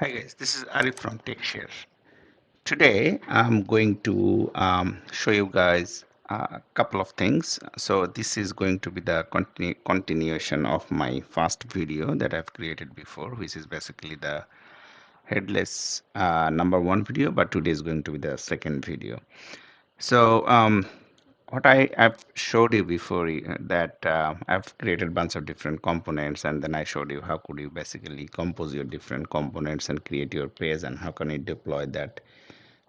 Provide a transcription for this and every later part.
Hi guys, this is Arif from TechShare. Today I'm going to show you guys a couple of things. So this is going to be the continuation of my first video that I've created before, which is basically the headless number one video, but today is going to be the second video. So what I've showed you before that I've created a bunch of different components, and then I showed you how could you basically compose your different components and create your page, and how can you deploy that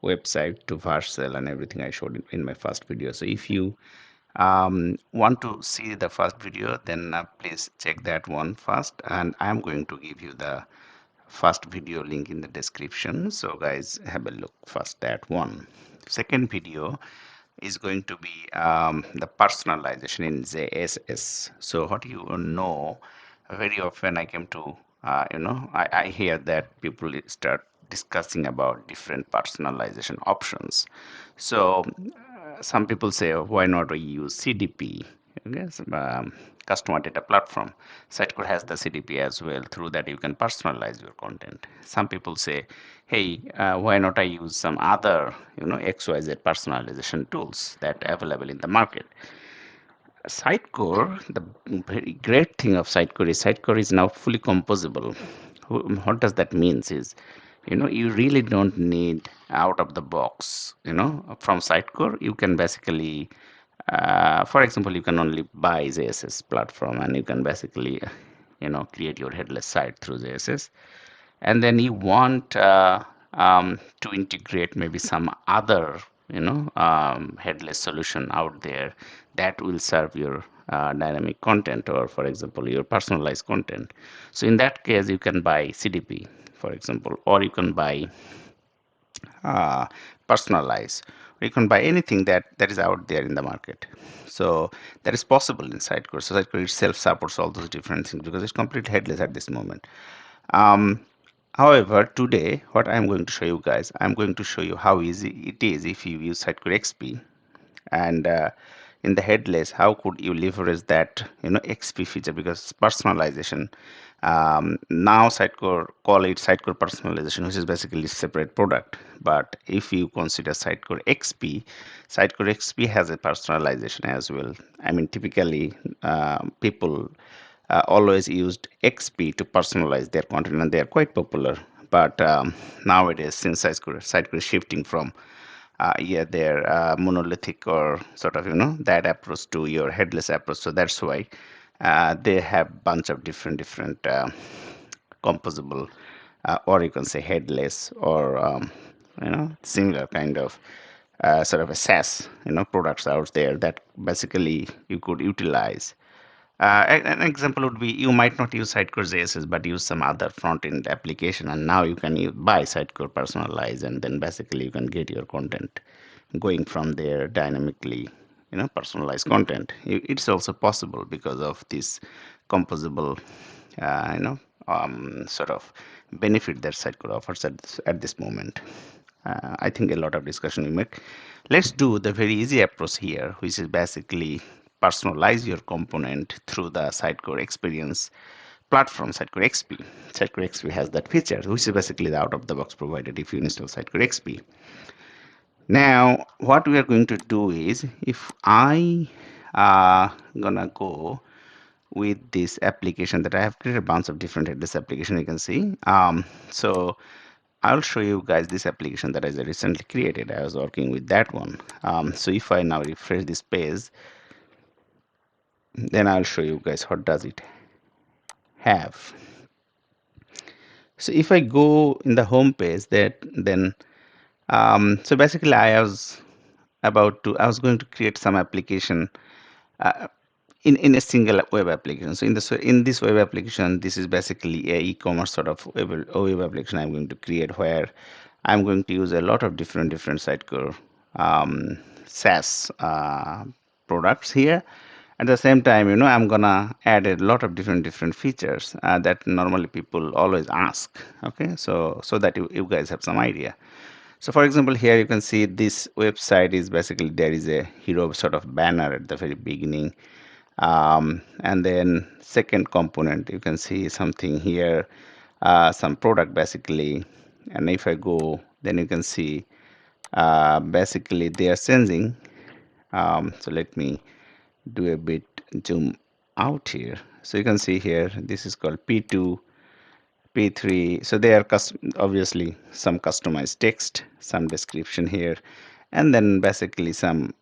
website to Vercel and everything I showed in my first video. So if you want to see the first video, then please check that one first, and I'm going to give you the first video link in the description. So guys, have a look first that one. Second video is going to be the personalization in JSS. So what you know, very often I came to I hear that people start discussing about different personalization options. So some people say, why not we use CDP? Yes, customer data platform. Sitecore has the CDP as well. Through that, you can personalize your content. Some people say, hey, why not I use some other, XYZ personalization tools that are available in the market. Sitecore, the very great thing of Sitecore is now fully composable. What does that mean is, you really don't need out of the box, from Sitecore, you can basically, for example, you can only buy JSS platform, and you can basically, create your headless site through JSS. And then you want to integrate maybe some other headless solution out there that will serve your dynamic content, or for example your personalized content. So in that case you can buy CDP, for example, or you can buy uh, personalize, or you can buy anything that is out there in the market. So that is possible in Sitecore. So Sitecore itself supports all those different things because it's completely headless at this moment. um, However, today, what I'm going to show you guys, I'm going to show you how easy it is if you use Sitecore XP, and in the headless, how could you leverage that, XP feature, because personalization. Now Sitecore call it Sitecore personalization, which is basically a separate product. But if you consider Sitecore XP, Sitecore XP has a personalization as well. I mean, typically people always used XP to personalize their content, and they are quite popular. But nowadays, since Sitecore is shifting from yeah, their monolithic, or sort of that approach to your headless approach, so that's why they have bunch of different composable, or you can say headless, or similar kind of sort of a SaaS products out there that basically you could utilize. An example would be, you might not use Sitecore JSS but use some other front-end application, and now you can buy Sitecore personalize, and then basically you can get your content going from there dynamically, personalized content. It's also possible because of this composable sort of benefit that Sitecore offers at this moment. I think a lot of discussion we make. Let's do the very easy approach here, which is basically personalize your component through the Sitecore experience platform, Sitecore XP. Sitecore XP has that feature, which is basically the out-of-the-box provided if you install Sitecore XP. Now, what we are going to do is, if I gonna go with this application that I have created a bunch of different headless application, you can see. So I'll show you guys this application that I recently created. I was working with that one. So if I now refresh this page, then I'll show you guys what does it have. So if I go in the home page, then so basically I was going to create some application uh, in a single web application. So in this web application, this is basically a e-commerce sort of web application I'm going to create, where I'm going to use a lot of different Sitecore SaaS products here. At the same time, I'm gonna add a lot of different features that normally people always ask. Okay, so that you guys have some idea. So for example, here you can see this website is basically, there is a hero sort of banner at the very beginning. And then second component, you can see something here. some product basically. And if I go, then you can see basically they are changing. So let me do a bit zoom out here. So you can see here, this is called P2, P3. So they are obviously some customized text, some description here, and then basically some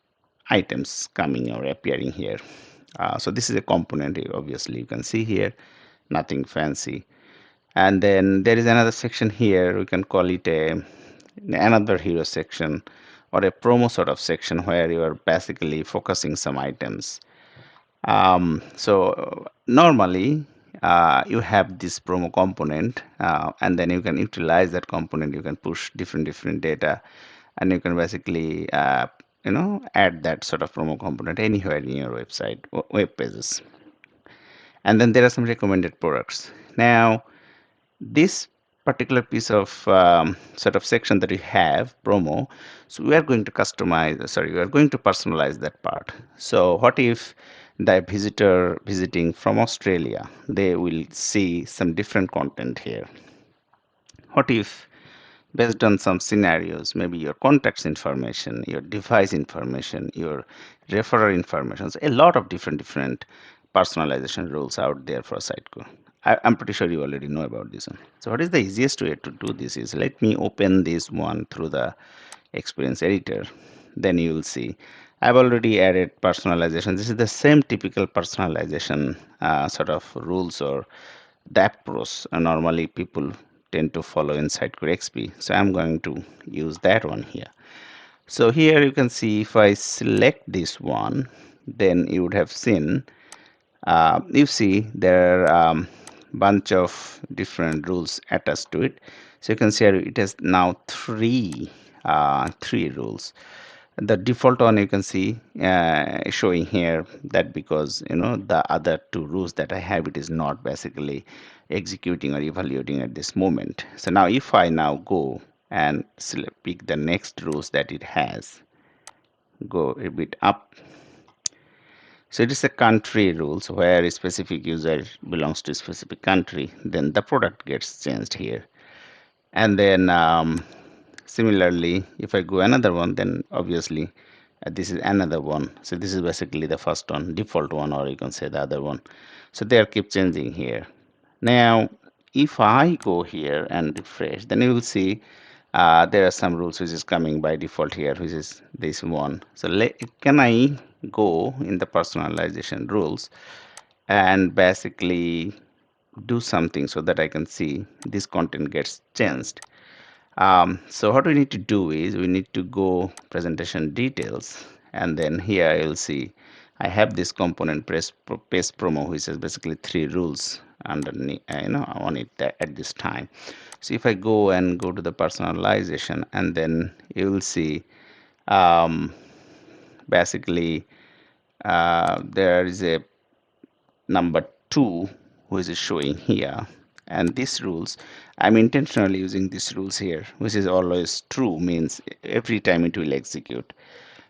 items coming or appearing here. So this is a component, obviously you can see here, nothing fancy. And then there is another section here, we can call it another hero section or a promo sort of section where you are basically focusing some items. So normally you have this promo component, and then you can utilize that component. You can push different data, and you can basically add that sort of promo component anywhere in your website web pages. And then there are some recommended products. Now this particular piece of sort of section that we have promo, so we are going to customize, sorry, we are going to personalize that part. So what if the visitor visiting from Australia, they will see some different content here? What if based on some scenarios, maybe your contacts information, your device information, your referrer information, so a lot of different personalization rules out there for Sitecore. I'm pretty sure you already know about this one. So what is the easiest way to do this is, let me open this one through the experience editor. Then you will see I've already added personalization. This is the same typical personalization sort of rules or the approach normally people tend to follow in Sitecore XP. So I'm going to use that one here. So here you can see if I select this one, then you would have seen, you see there are bunch of different rules attached to it. So you can see it has now three rules. The default one you can see showing here, that because the other two rules that I have, it is not basically executing or evaluating at this moment. So now if I now go and pick the next rules that it has, go a bit up. So it is a country rules where a specific user belongs to a specific country, then the product gets changed here. And then similarly, if I go another one, then obviously this is another one. So this is basically the first one, default one, or you can say the other one. So they keep changing here. Now, if I go here and refresh, then you will see there are some rules which is coming by default here, which is this one. So can I go in the personalization rules and basically do something so that I can see this content gets changed? So what we need to do is we need to go presentation details, and then here you'll see I have this component paste promo, which is basically three rules underneath on it at this time. So if I go and go to the personalization, and then you will see um, basically there is a number 2 which is showing here, and these rules, I'm intentionally using these rules here, which is always true, means every time it will execute,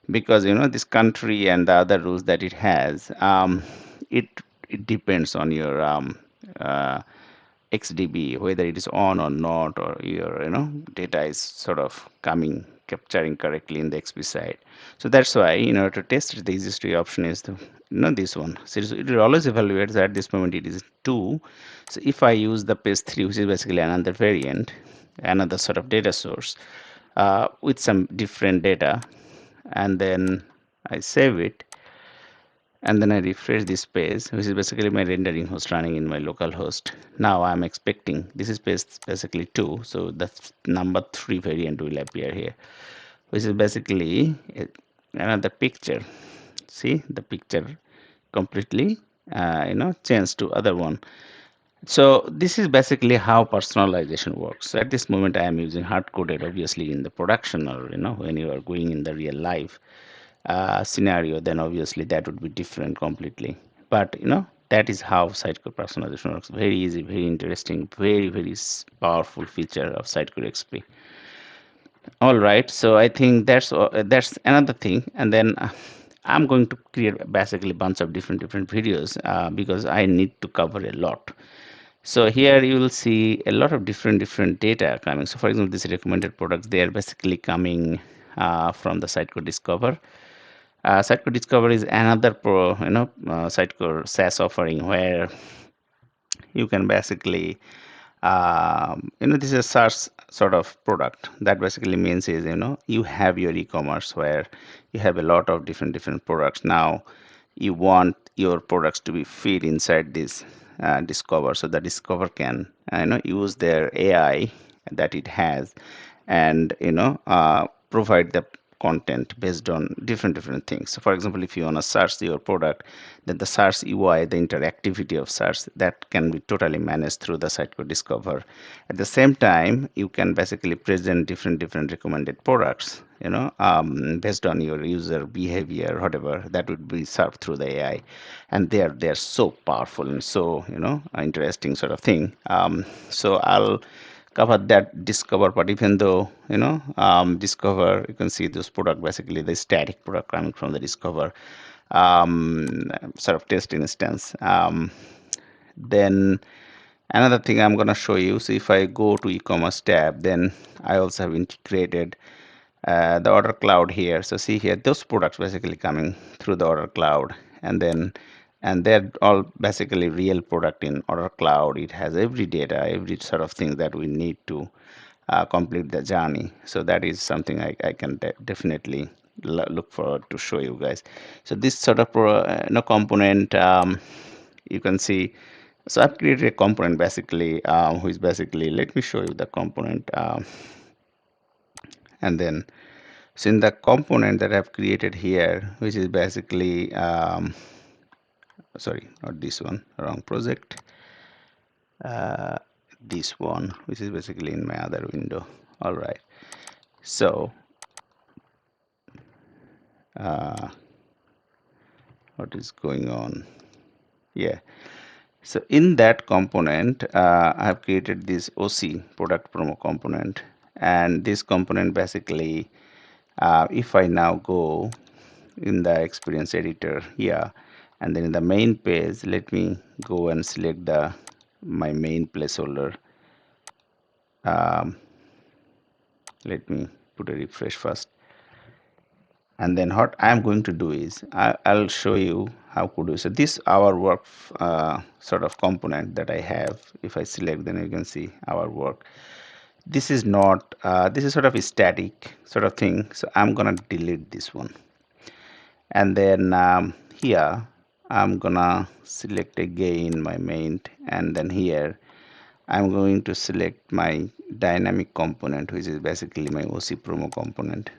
because this country and the other rules that it has, it it depends on your uh, XDB, whether it is on or not, or your data is sort of capturing correctly in the XP side. So that's why to test it, the easiest way option is the this one. So it will always evaluate that at this moment it is 2. So if I use the page 3, which is basically another variant, another sort of data source with some different data, and then I save it, and then I refresh this page, which is basically my rendering host running in my local host. Now I'm expecting this is page basically 2, so the number 3 variant will appear here, which is basically another picture. See the picture completely changed to other one. So this is basically how personalization works. So at this moment I am using hard coded, obviously in the production, or when you are going in the real life scenario, then obviously that would be different completely. But that is how Sitecore personalization works. Very easy, very interesting, very powerful feature of Sitecore XP. All right, so I think that's another thing. And then I'm going to create basically a bunch of different videos because I need to cover a lot. So here you will see a lot of different data coming. So for example, these recommended products, they are basically coming from the Sitecore Discover. Sitecore Discover is another Sitecore SaaS offering where you can basically this is a SaaS sort of product. That basically means is, you have your e-commerce where you have a lot of different products. Now you want your products to be fit inside this Discover, so the Discover can use their AI that it has, and provide the content based on different things. So for example, if you want to search your product, then the search UI, the interactivity of search, that can be totally managed through the Sitecore Discover. At the same time, you can basically present different recommended products, based on your user behavior, whatever, that would be served through the AI. And they're so powerful and so interesting sort of thing. So I'll cover that Discover part, even though Discover, you can see this product, basically the static product coming from the Discover sort of test instance. Then another thing I'm going to show you, so if I go to e-commerce tab, then I also have integrated the order cloud here. So see here, those products basically coming through the order cloud, and they're all basically real product in order cloud. It has every data, every sort of thing that we need to complete the journey. So that is something I can definitely look forward to show you guys. So this sort of component, you can see. So I've created a component basically, which basically, let me show you the component, and then so in the component that I've created here, which is basically sorry, not this one, wrong project, uh, this one, which is basically in my other window. All right, so uh, what is going on? Yeah, so in that component, I have created this OC, product promo component, and this component basically, if I now go in the experience editor here, and then in the main page, let me go and select the my main placeholder. um, Let me put a refresh first, and then what I'm going to do is I'll show you how could do. So this our work sort of component that I have, if I select, then you can see our work. This is not this is sort of a static sort of thing, so I'm gonna delete this one. And then here I'm gonna select again my main, and then here I'm going to select my dynamic component, which is basically my OC promo component,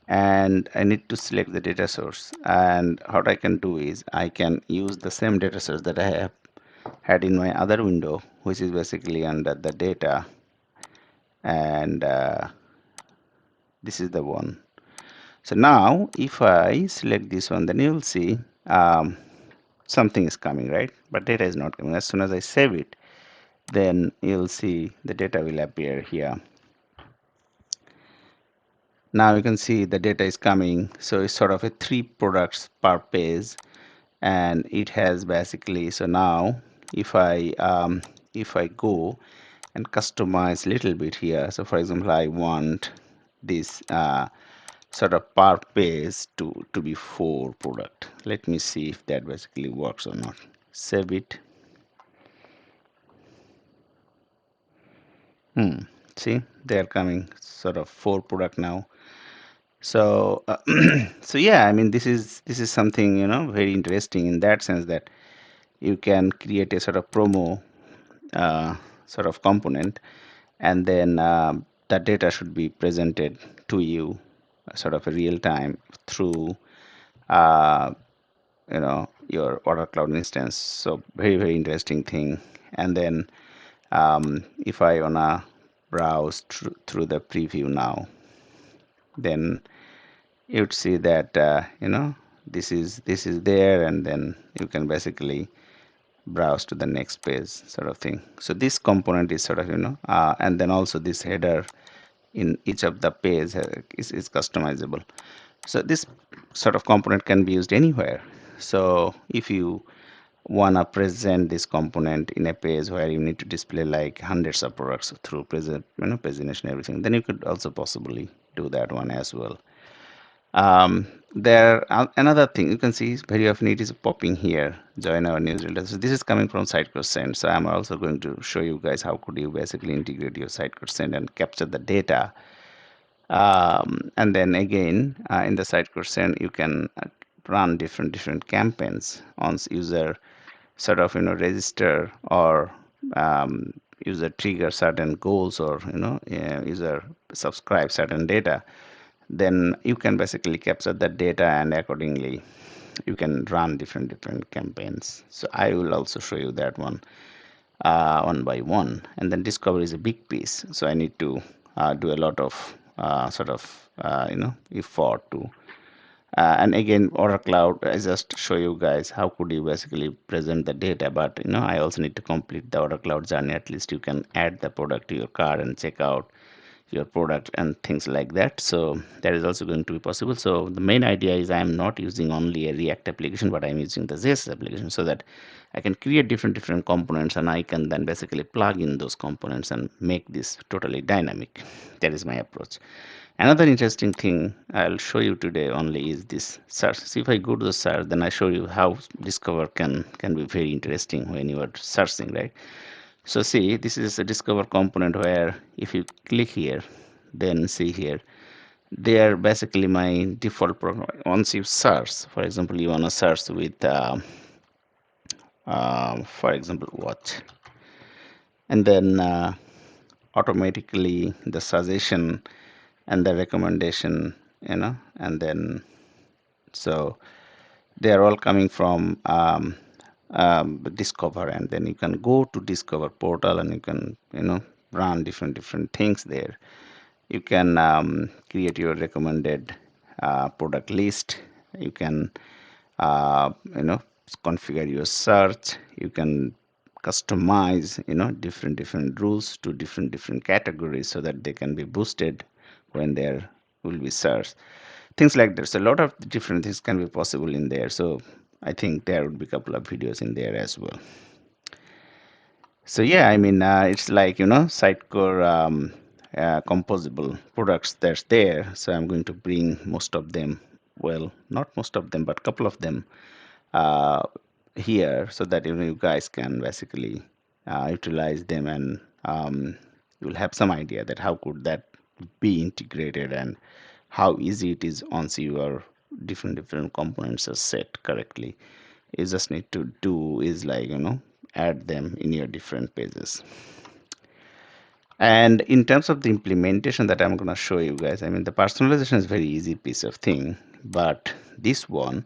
and I need to select the data source. And what I can do is I can use the same data source that I have had in my other window, which is basically under the data, and this is the one. So now if I select this one, then you'll see something is coming, right? But data is not coming. As soon as I save it, then you'll see the data will appear here. Now you can see the data is coming. So it's sort of a 3 products per page, and it has basically, so now if I go and customize a little bit here, so for example, I want this sort of per page to be 4 product. Let me see if that basically works or not. Save it. See, they're coming sort of 4 product now. So so yeah, I mean, this is something very interesting in that sense, that you can create a sort of promo uh, sort of component, and then that data should be presented to you sort of a real time through uh, your order cloud instance. So very interesting thing. And then if I wanna browse through the preview now, then you'd see that this is there, and then you can basically browse to the next page sort of thing. So this component is sort of and then also this header in each of the page is customizable. So this sort of component can be used anywhere. So if you wanna present this component in a page where you need to display like hundreds of products through present, pagination, everything, then you could also possibly do that one as well. Another thing you can see is very often it is popping here, join our newsletter. So this is coming from Sitecore Send. So I'm also going to show you guys how could you basically integrate your Sitecore Send and capture the data. And then again, in the Sitecore Send, you can run different campaigns on user sort of register or user trigger certain goals, or user subscribe certain data. Then you can basically capture that data, and accordingly you can run different campaigns. So I will also show you that one one by one. And then discovery is a big piece, so I need to do a lot of sort of effort to and again, OrderCloud, I just show you guys how could you basically present the data, but I also need to complete the OrderCloud journey. At least you can add the product to your cart and check out your product and things like that. So that is also going to be possible. So the main idea is I am not using only a React application, but I'm using the JS application, so that I can create different components, and I can then basically plug in those components and make this totally dynamic. That is my approach. Another interesting thing I'll show you today only is this search. So if I go to the search, then I show you how discover can be very interesting when you are searching, right? So see, this is a discover component where if you click here, then see here, they are basically my default program. Once you search, for example, you want to search with, for example, watch, and then automatically the suggestion and the recommendation, and then so they are all coming from discover, and then you can go to discover portal, and you can run different things there. You can create your recommended product list. You can configure your search. You can customize different rules to different categories, so that they can be boosted when there will be search, things like this. A lot of different things can be possible in there. So I think there would be a couple of videos in there as well. So yeah, I mean, it's like Sitecore composable products that's there. So I'm going to bring most of them, well, not most of them, but a couple of them uh, here, so that you guys can basically utilize them, and you'll have some idea that how could that be integrated, and how easy it is once your different components are set correctly. You just need to do is like add them in your different pages. And in terms of the implementation that I'm going to show you guys, I mean, the personalization is very easy piece of thing, but this one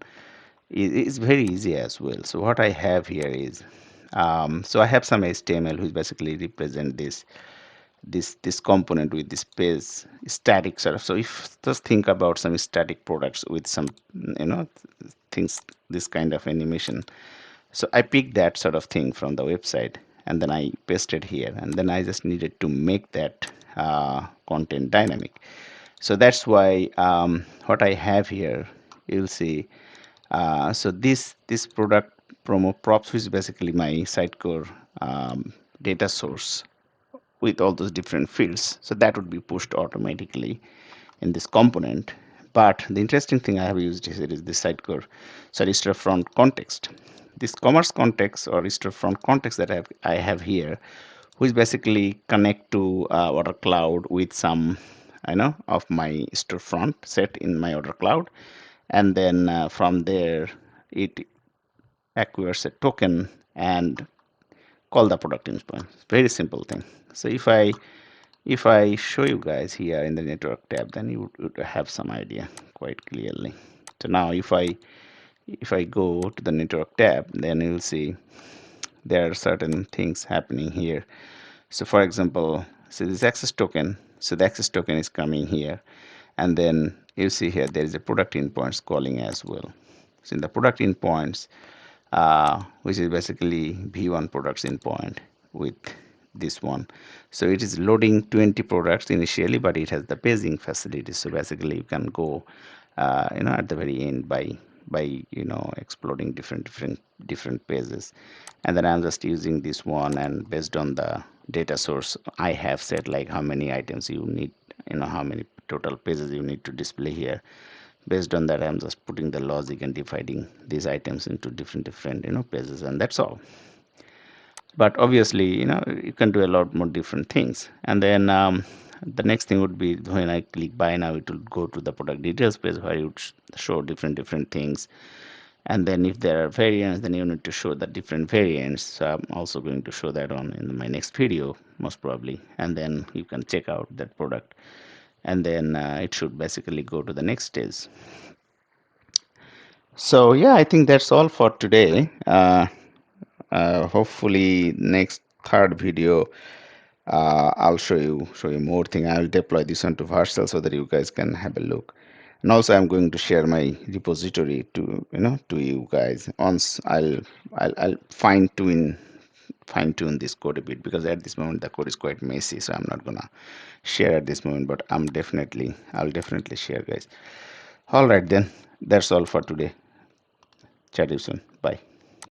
is very easy as well. So what I have here is so I have some HTML which basically represent this component with this page static sort of. So if just think about some static products with some things, this kind of animation. So I picked that sort of thing from the website, and then I pasted here, and then I just needed to make that content dynamic. So that's why what I have here, you'll see. So this product promo props, which is basically my Sitecore data source with all those different fields. So that would be pushed automatically in this component. But the interesting thing I have used here is this Sitecore, sorry, storefront context. This commerce context or storefront context that I have here, which basically connect to Order Cloud with some, of my storefront set in my Order Cloud, and then from there it acquires a token and call the product endpoint. Very simple thing. So if I show you guys here in the network tab, then you would have some idea quite clearly. So now if I go to the network tab, then you'll see there are certain things happening here. So for example, so this access token, so the access token is coming here, and then you see here there is a product endpoints calling as well. So in the product endpoints, which is basically V1 products endpoint with this one. So it is loading 20 products initially, but it has the paging facility. So basically you can go, at the very end by by exploding different pages. And then I'm just using this one, and based on the data source I have set, like how many items you need, how many total pages you need to display here. Based on that, I'm just putting the logic and dividing these items into different pages, and that's all. But obviously, you can do a lot more different things. And then the next thing would be, when I click buy now, it will go to the product details page where you would show different things. And then if there are variants, then you need to show the different variants. So I'm also going to show that on in my next video, most probably. And then you can check out that product, and then it should basically go to the next stage. So yeah, I think that's all for today. Hopefully next third video, I'll show you more thing. I'll deploy this onto Vercel so that you guys can have a look. And also I'm going to share my repository to you guys. Once I'll fine tune this code a bit, because at this moment the code is quite messy, so I'm not gonna share at this moment, but I'll definitely share, guys. All right, then, that's all for today. Chat you soon. Bye.